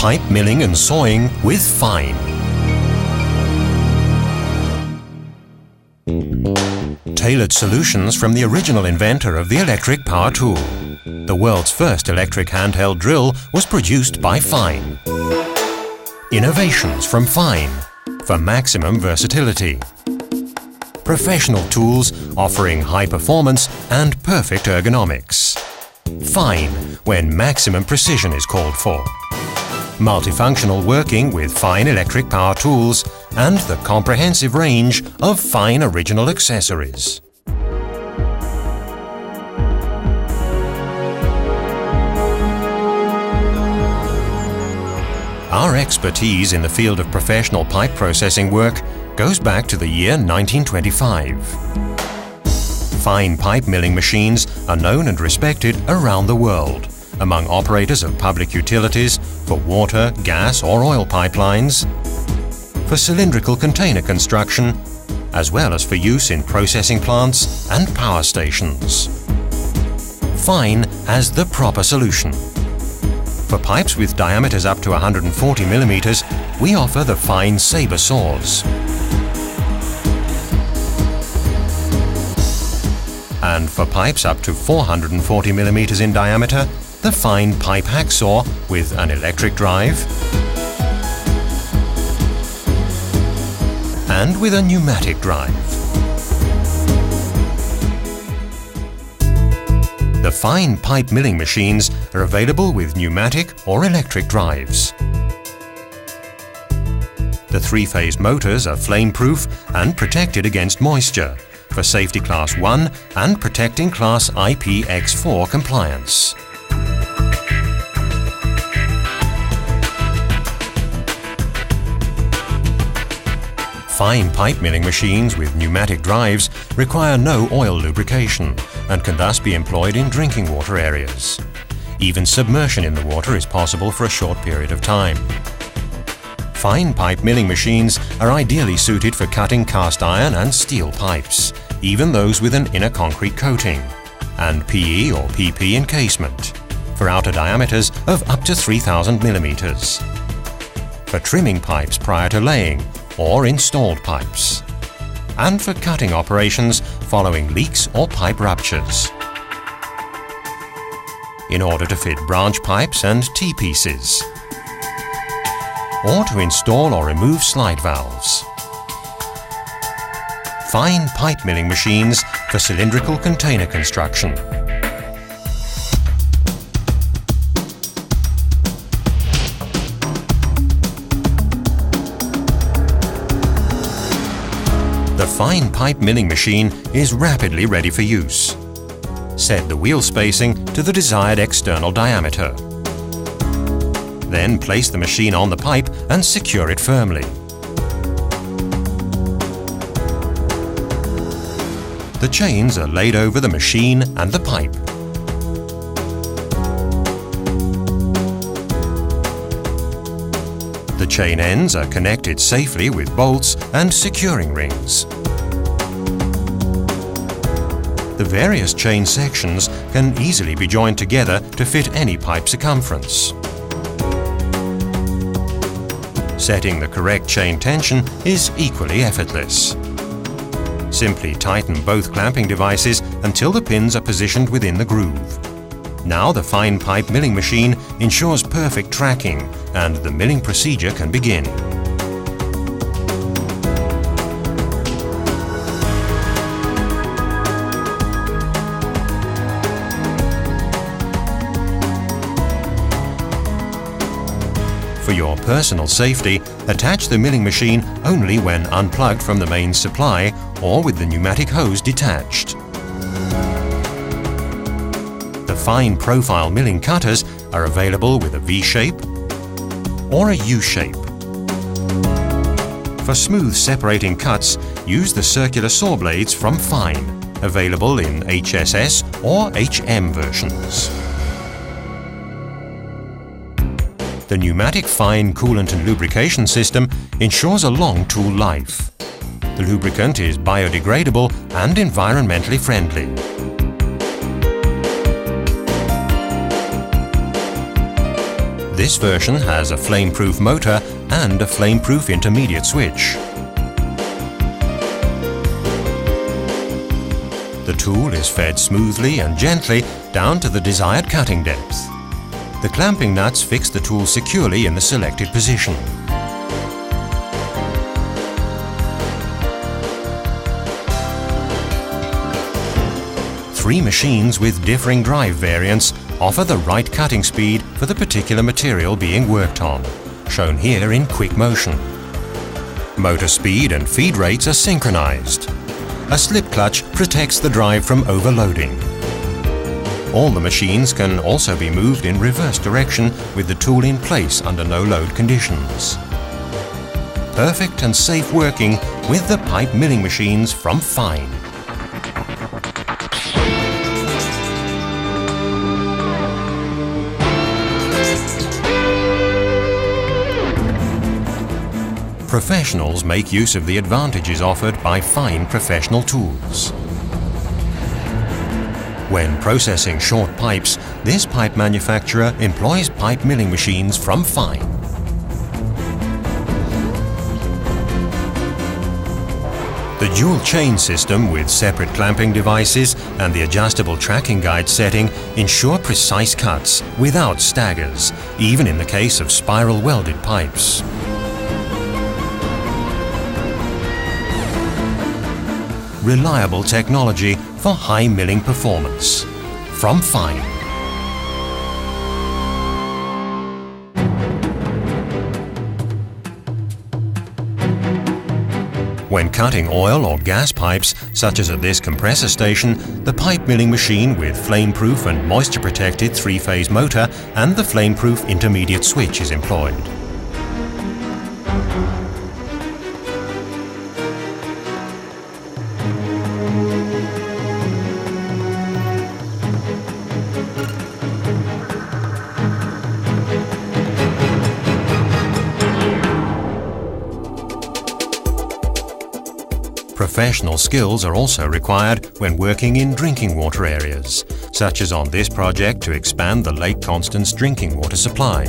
pipe milling and sawing with Fein. Tailored solutions from the original inventor of the electric power tool. The world's first electric handheld drill was produced by Fein. Innovations from Fein for maximum versatility. Professional tools offering high performance and perfect ergonomics. Fein when maximum precision is called for. Multifunctional working with Fein electric power tools and the comprehensive range of Fein original accessories. Our expertise in the field of professional pipe processing work goes back to the year 1925. Fein pipe milling machines are known and respected around the world among operators of public utilities for water, gas or oil pipelines, for cylindrical container construction, as well as for use in processing plants and power stations. Fein has the proper solution. For pipes with diameters up to 140 mm, we offer the Fein saber saws. And for pipes up to 440 mm in diameter, the Fein pipe hacksaw with an electric drive and with a pneumatic drive. The Fein pipe milling machines are available with pneumatic or electric drives. The three-phase motors are flame-proof and protected against moisture for Safety Class 1 and protecting Class IPX4 compliance. Fein pipe milling machines with pneumatic drives require no oil lubrication and can thus be employed in drinking water areas. Even submersion in the water is possible for a short period of time. Fein pipe milling machines are ideally suited for cutting cast iron and steel pipes, even those with an inner concrete coating, and PE or PP encasement, for outer diameters of up to 3000 mm. For trimming pipes prior to laying, or installed pipes, and for cutting operations following leaks or pipe ruptures. In order to fit branch pipes and T-pieces, or to install or remove slide valves. Fein pipe milling machines for cylindrical container construction. The Fein pipe milling machine is rapidly ready for use. Set the wheel spacing to the desired external diameter. Then place the machine on the pipe and secure it firmly. The chains are laid over the machine and the pipe. The chain ends are connected safely with bolts and securing rings. The various chain sections can easily be joined together to fit any pipe circumference. Setting the correct chain tension is equally effortless. Simply tighten both clamping devices until the pins are positioned within the groove. Now the Fein pipe milling machine ensures perfect tracking and the milling procedure can begin. For your personal safety, attach the milling machine only when unplugged from the mains supply or with the pneumatic hose detached. The Fein profile milling cutters are available with a V-shape or a U-shape. For smooth separating cuts, use the circular saw blades from Fein, available in HSS or HM versions. The pneumatic Fein coolant and lubrication system ensures a long tool life. The lubricant is biodegradable and environmentally friendly. This version has a flame-proof motor and a flame-proof intermediate switch. The tool is fed smoothly and gently down to the desired cutting depth. The clamping nuts fix the tool securely in the selected position. Three machines with differing drive variants offer the right cutting speed for the particular material being worked on, shown here in quick motion. Motor speed and feed rates are synchronized. A slip clutch protects the drive from overloading. All the machines can also be moved in reverse direction with the tool in place under no load conditions. Perfect and safe working with the pipe milling machines from Fein. Professionals make use of the advantages offered by Fein professional tools. When processing short pipes, this pipe manufacturer employs pipe milling machines from Fein. The dual chain system with separate clamping devices and the adjustable tracking guide setting ensure precise cuts without staggers, even in the case of spiral welded pipes. Reliable technology for high milling performance. From Fein. When cutting oil or gas pipes, such as at this compressor station, the pipe milling machine with flame-proof and moisture-protected three-phase motor and the flame-proof intermediate switch is employed. Professional skills are also required when working in drinking water areas, such as on this project to expand the Lake Constance drinking water supply.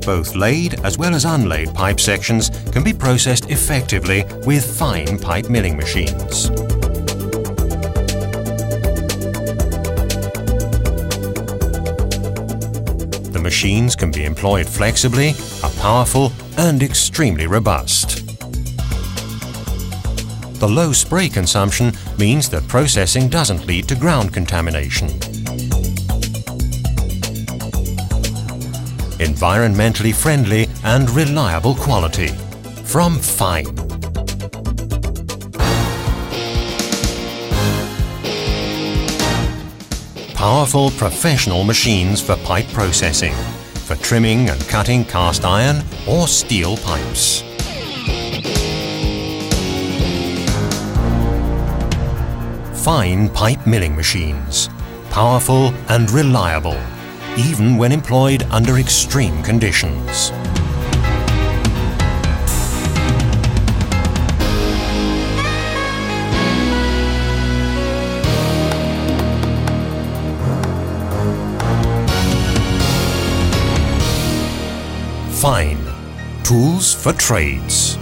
Both laid as well as unlaid pipe sections can be processed effectively with Fein pipe milling machines. The machines can be employed flexibly, are powerful and extremely robust. The low spray consumption means that processing doesn't lead to ground contamination. Environmentally friendly and reliable quality. From Fein. Powerful professional machines for pipe processing, for trimming and cutting cast iron or steel pipes. Fein pipe milling machines. Powerful and reliable, even when employed under extreme conditions. Fein. Tools for trades.